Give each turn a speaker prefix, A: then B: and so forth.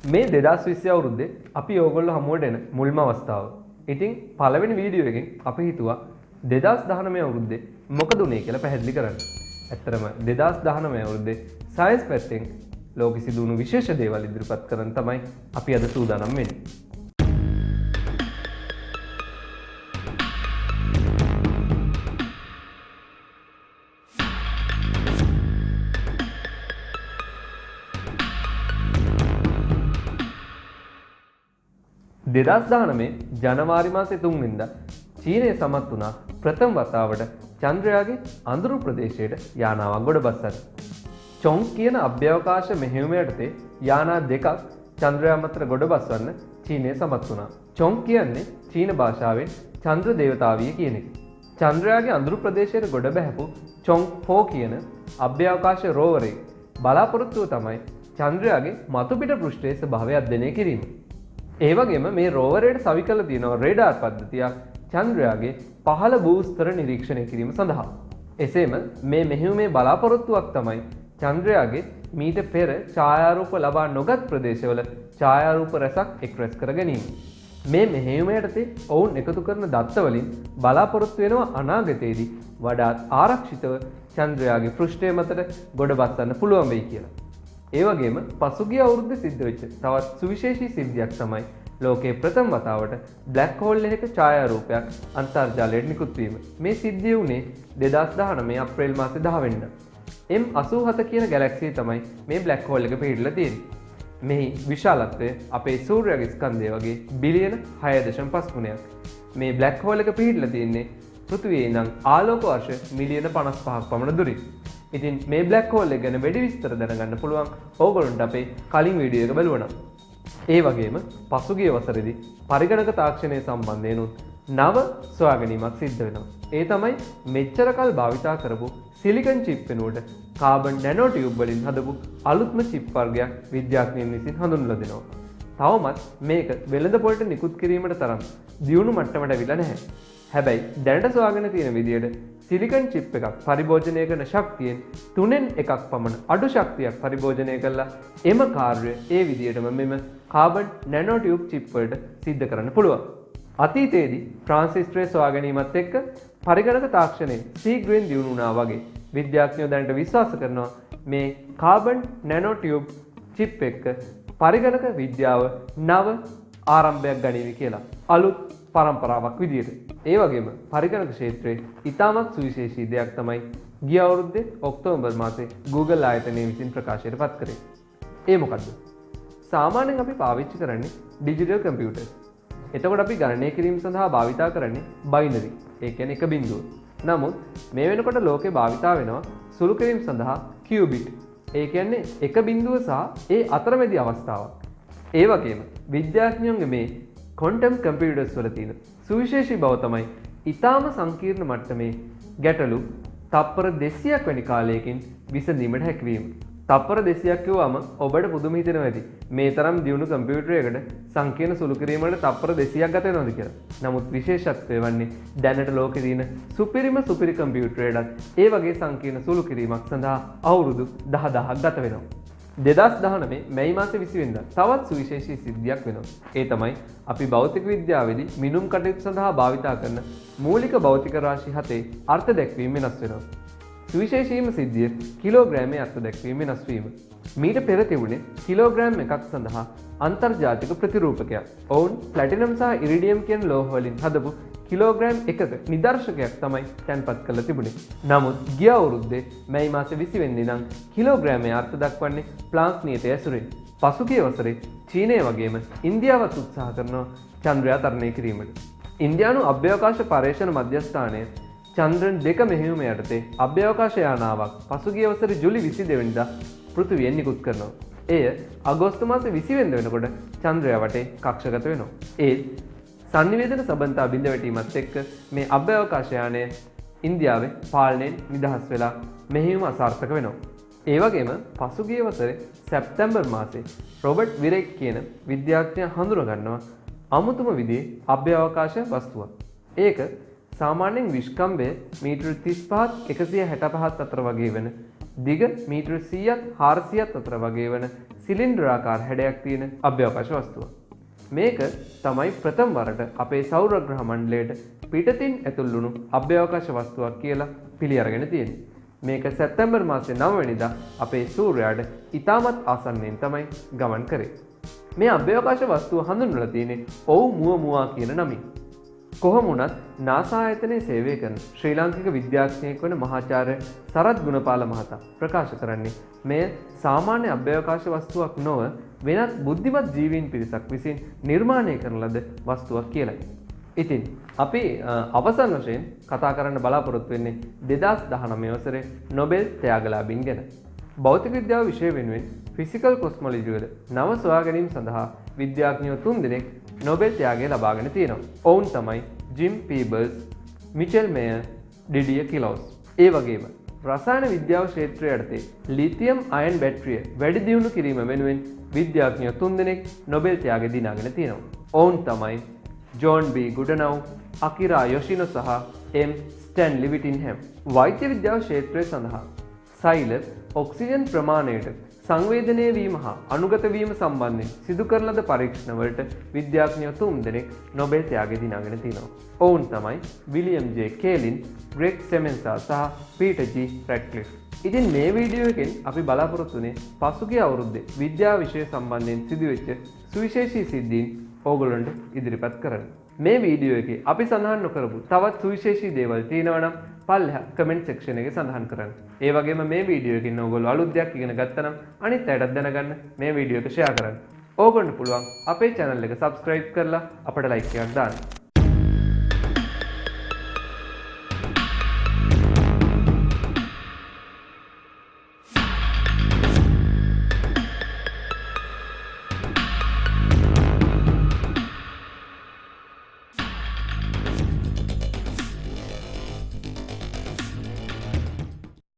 A: මේ 2020 අවුරුද්දේ අපි ඕගොල්ලෝ හමුවට එන මුල්ම අවස්ථාව. ඉතින් පළවෙනි වීඩියෝ එකෙන් අපි හිතුවා 2019 අවුරුද්දේ මොකද උනේ කියලා පැහැදිලි කරන්න. ඇත්තටම 2019 අවුරුද්දේ සයන්ස් පැත්තෙන් ලෝකෙ සිදු වුණු විශේෂ දේවල් ඉදිරිපත් කරන්න තමයි අපි අද සූදානම් වෙන්නේ. ජනවාරි මාසේ 3 වෙනිදා චීනය සමත් වුණා ප්‍රථම වතාවට චන්ද්‍රයාගේ අඳුරු ප්‍රදේශයට යානාවක් ගොඩබස්සන්න. චොං කියන අභ්‍යවකාශ මෙහෙයුම යටතේ යානා දෙකක් චන්ද්‍රයා මතට ගොඩබස්වන්න චීනය සමත් වුණා. චොං කියන්නේ චීන භාෂාවෙන් චන්ද්‍ර දේවතාවිය කියන එක. චන්ද්‍රයාගේ අඳුරු ප්‍රදේශයට ගොඩ බැහැපු චොං 4 කියන අභ්‍යවකාශ රෝවරේ බලාපොරොත්තුව තමයි චන්ද්‍රයාගේ මතුපිට පෘෂ්ඨයේ ස්වභාවය අධ්‍යයනය කිරීම. ඒ වගේම මේ රෝවරයට සවි කළ තියෙනවා රේඩාර් පද්ධතියක් චන්ද්‍රයාගේ පහළ භූස්තර නිරීක්ෂණය කිරීම සඳහා. එසේම මේ මෙහෙයුමේ බලාපොරොත්තුවක් තමයි චන්ද්‍රයාගේ මීට පෙර ඡායාරූප ලබා නොගත් ප්‍රදේශවල ඡායාරූප රැසක් එක්රැස් කර ගැනීම. මේ මෙහෙයුම යටතේ ඔවුන් එකතු කරන දත්ත වලින් බලාපොරොත්තු වෙනවා අනාගතයේදී වඩාත් ආරක්ෂිතව චන්ද්‍රයාගේ පෘෂ්ඨය මතට ගොඩබස්සන්න පුළුවන් වෙයි කියලා. ඒ වගේම පසුගිය අවුරුද්දේ සිද්ධ වෙච්ච තවත් සුවිශේෂී සිද්ධියක් තමයි ලෝකයේ ප්‍රථම වතාවට බ්ලැක් හෝල් එකක ඡායාරූපයක් අන්තර්ජාලයට නිකුත් වීම. මේ සිද්ධිය වුණේ 2019 අප්‍රේල් මාසේ 10 වෙනිදා. M87 කියන ගැලැක්සියේ තමයි මේ බ්ලැක් හෝල් එක පිහිටලා තියෙන්නේ. මෙහි විශාලත්වය අපේ සූර්යයාගේ ස්කන්ධය වගේ බිලියන 6.5 ගුණයක්. මේ බ්ලැක් හෝල් එක පිහිටලා තියෙන්නේ පෘථිවියේ ඉඳන් ආලෝක වර්ෂ මිලියන 55ක් පමණ දුරින්. ඉතින් මේ බ්ලැක් හෝල් එක ගැන වැඩි විස්තර දැනගන්න පුළුවන් ඕගොල්ලන්ට අපේ කලින් වීඩියෝ එක බලුවනම්. ඒ වගේම පසුගිය වසරේදී පරිගණක තාක්ෂණය සම්බන්ධයෙන් නව සොයාගැනීමක් සිද්ධ වෙනවා. ඒ තමයි මෙච්චර කල් භාවිතා කරපු සිලිකන් චිප් වෙනුවට කාබන් නැනෝ ටියුබ් වලින් හදපු අලුත්ම චිප් වර්ගයක් විද්‍යාඥයන් විසින් හඳුන්වලා දෙනවා. තවමත් මේක වෙළඳ පොළට නිකුත් කිරීමට තරම් දියුණු මට්ටමට අවිලා නැහැ. හැබැයි දැනට සොයාගෙන තියෙන විදියට සිලිකන් චිප් එකක් පරිභෝජනය කරන ශක්තියෙන් 3න් 1ක් පමණ අඩු ශක්තියක් පරිභෝජනය කළා එම කාර්යය ඒ විදියටම මෙම කාබන් නැනෝ ටියුබ් චිප් වලට සිද්ධ කරන්න පුළුවන්. අතීතයේදී ට්‍රාන්සිස්ටරය සොයා ගැනීමත් එක්ක පරිගණක තාක්ෂණයේ ශීඝ්‍රයෙන් දියුණු වුණා වගේ විද්‍යාඥයෝ දැනට විශ්වාස කරනවා මේ කාබන් නැනෝ ටියුබ් චිප් එක්ක පරිගණක විද්‍යාව නව ආරම්භයක් ගනීවි කියලා. අලුත් පරම්පරාවක් විදියට. ඒ වගේම පරිගණක ක්ෂේත්‍රයේ ඉතාමත් සුවිශේෂී දෙයක් තමයි ගිය අවුරුද්දේ ඔක්තෝබර් මාසේ Google ආයතනය විසින් ප්‍රකාශයට පත් කරේ. ඒ මොකද්ද? සාමාන්‍යයෙන් අපි පාවිච්චි කරන්නේ ඩිජිටල් කම්පියුටර්. එතකොට අපි ගණනය කිරීම සඳහා භාවිතා කරන්නේ බයිනරි. ඒ කියන්නේ එක බිංදුව. නමුත් මේ වෙනකොට ලෝකේ භාවිතා වෙනවා සුළු කිරීම සඳහා කියුබිට්. ඒ කියන්නේ එක බිංදුව සහ ඒ අතරමැදි අවස්ථාවක්. ඒ වගේම විද්‍යාඥයන්ගේ මේ ක්වොන්ටම් කම්පියුටර්ස් වල තියෙන සුවිශේෂී බව තමයි ඊටාම සංකීර්ණ මට්ටමේ ගැටලු තප්පර 200ක් වැනි කාලයකින් විසඳීමට හැකියවීම. තප්පර 200ක් කිව්වම ඔබට පුදුම හිතෙනවා ඇති. මේ තරම් දියුණු කම්පියුටරයකට සංකීර්ණ සුළු කිරීමකට තප්පර 200ක් ගත වෙනවද කියලා. නමුත් විශේෂත්වය වන්නේ දැනට ලෝකේ තියෙන සුපිරි කම්පියුටරයටත් ඒ වගේ සංකීර්ණ සුළු කිරීමක් සඳහා අවුරුදු 10000ක් ගත වෙනවා. 2019 මැයි මාසේ 20 වෙනිදා තවත් සුවිශේෂී සිද්ධියක් වෙනවා. ඒ තමයි අපි භෞතික විද්‍යාවේදී මිනුම් කටයුතු සඳහා භාවිතා කරන මූලික භෞතික රාශි 7 අර්ථ දැක්වීම වෙනස් වෙනවා. සුවිශේෂීම සිද්ධිය කිලෝග්‍රෑමයේ අර්ථ දැක්වීම වෙනස් වීම. මීට පෙර තිබුණේ කිලෝග්‍රෑම් එකක් සඳහා අන්තර්ජාතික ප්‍රතිරූපකයක්. ඔවුන් ප්ලැටිනම් සහ ඉරිඩියම් කියන ලෝහ වලින් හදපු කිලෝග්‍රෑම් එකක නිදර්ශකයක් තමයි තැන්පත් කරලා තිබුණේ. නමුත් ගිය අවුරුද්දේ මැයි මාසේ 20 වෙනිදා ඉඳන් කිලෝග්‍රෑමයේ අර්ථ දක්වන්නේ ප්ලාන්ක් නියතය ඇසුරෙන්. පසුගිය වසරේ චීනය වගේම ඉන්දියාවත් උත්සාහ කරනවා චන්ද්‍රයා තරණය කිරීමට. ඉන්දියානු අභ්‍යවකාශ පර්යේෂණ මධ්‍යස්ථානය චන්ද්‍රන් 2 මෙහෙයුම යටතේ අභ්‍යවකාශ යානාවක් පසුගිය වසරේ ජූලි 22 වෙනිදා පෘථිවියෙන් නිකුත් කරනවා. එය අගෝස්තු මාසේ 20 වෙනිදා වෙනකොට චන්ද්‍රයා වටේ කක්ෂගත වෙනවා. ඒ සංනිවේදන සබඳතා බිඳ වැටීමත් එක්ක මේ අභ්‍යවකාශ යානය ඉන්දියාවේ පාලනයෙන් නිදහස් වෙලා මෙහෙයුම අසාර්ථක වෙනවා. ඒ වගේම පසුගිය වසරේ සැප්තැම්බර් මාසේ රොබර්ට් විරෙක් කියන විද්‍යාඥයා හඳුනගන්නවා අමුතුම විදිහේ අභ්‍යවකාශ වස්තුවක්. ඒක සාමාන්‍යයෙන් විශ්කම්භය මීටර 35ත් 165ත් අතර වගේ වෙන දිග මීටර් 100ත් 400ත් අතර වගේ වන සිලින්ඩරාකාර හැඩයක් තියෙන අභ්‍යවකාශ වස්තුවක්. මේක තමයි ප්‍රථම වරට අපේ සෞර ග්‍රහ මණ්ඩලයට පිටතින් ඇතුල් වුණු අභ්‍යවකාශ වස්තුවක් කියලා පිළි අරගෙන තියෙන්නේ. මේක සැප්තැම්බර් මාසේ 9 වෙනිදා අපේ සූර්යයාට ඉතාමත් ආසන්නයෙන් තමයි ගමන් කරේ. මේ අභ්‍යවකාශ වස්තුව හඳුන්වලා තියෙන්නේ ඔව්මුවමුවා කියන නමින්. කොහොම වුණත් නාසා ආයතනයේ සේවය කරන ශ්‍රී ලාංකික විද්‍යාඥයෙක් වන මහාචාර්ය සරත් ගුණපාල මහතා ප්‍රකාශ කරන්නේ මෙය සාමාන්‍ය අභ්‍යවකාශ වස්තුවක් නොව වෙනත් බුද්ධිමත් ජීවීන් පිරිසක් විසින් නිර්මාණය කරන ලද වස්තුවක් කියලයි. ඉතින් අපි අවසන් වශයෙන් කතා කරන්න බලාපොරොත්තු වෙන්නේ 2019 වසරේ නොබෙල් ත්‍යාගලාභීන් ගැන. භෞතික විද්‍යාව විෂය වෙනුවෙන් ෆිසිකල් කොස්මොලොජි වල නව සොයා ගැනීම සඳහා විද්‍යාඥයෝ 3 දෙනෙක් නොබෙල් ත්‍යාගය ලබාගෙන තියෙනවා. ඔවුන් තමයි ජිම් පීබල්ස්, මිචෙල් මේයර්, ඩිඩිය කිලෝස්. ඒ වගේම රසායන විද්‍යාව ක්ෂේත්‍රය යටතේ ලිතියම් අයන් බැටරිය වැඩි දියුණු කිරීම වෙනුවෙන් විද්‍යාඥයෝ 3 දෙනෙක් නොබෙල් ත්‍යාගය දිනාගෙන තියෙනවා. ඔවුන් තමයි ජෝන් බී ගුඩනව්, අකිරා යොෂිනෝ සහ එම් ස්ටැන්ලි විටින්හැම්. වෛද්‍ය විද්‍යාව ක්ෂේත්‍රය සඳහා සෛල ඔක්සිජන් ප්‍රමාණයට සංවේදනය වීම හා අනුගත වීම සම්බන්ධයෙන් සිදු කරන ලද පරීක්ෂණවලට විද්‍යාඥයෝ 3 දෙනෙක් නොබෙල් ත්‍යාගය දිනාගෙන තිනවා. ඔවුන් තමයි විලියම් ජේ කේලින්, ග්‍රෙග් සෙමෙන්සා සහ පීටර් ජී රැඩ්ක්ලිෆ්. ඉතින් මේ වීඩියෝ එකෙන් අපි බලාපොරොත්තු වෙන්නේ පසුගිය අවුරුද්දේ විද්‍යාව විෂය සම්බන්ධයෙන් සිදුවෙච්ච සුවිශේෂී සිද්ධීන් ඕගොල්ලන්ට ඉදිරිපත් කරන්න. මේ වීඩියෝ එකේ අපි සඳහන් නොකරපු තවත් සුවිශේෂී දේවල් තියෙනවා නම් පල්ලෙහා කමෙන්ට් සෙක්ෂන් එකේ සඳහන් කරන්න. ඒ වගේම මේ වීඩියෝ එකකින් ඕගොල්ලෝ අලුත් දෙයක් ඉගෙන ගත්තා නම් අනිත් අයටත් දැනගන්න මේ වීඩියෝ එක ෂෙයා කරන්න. ඕගොල්ලන්ට පුළුවන් අපේ channel එක subscribe කරලා අපට like එකක් දාන්න.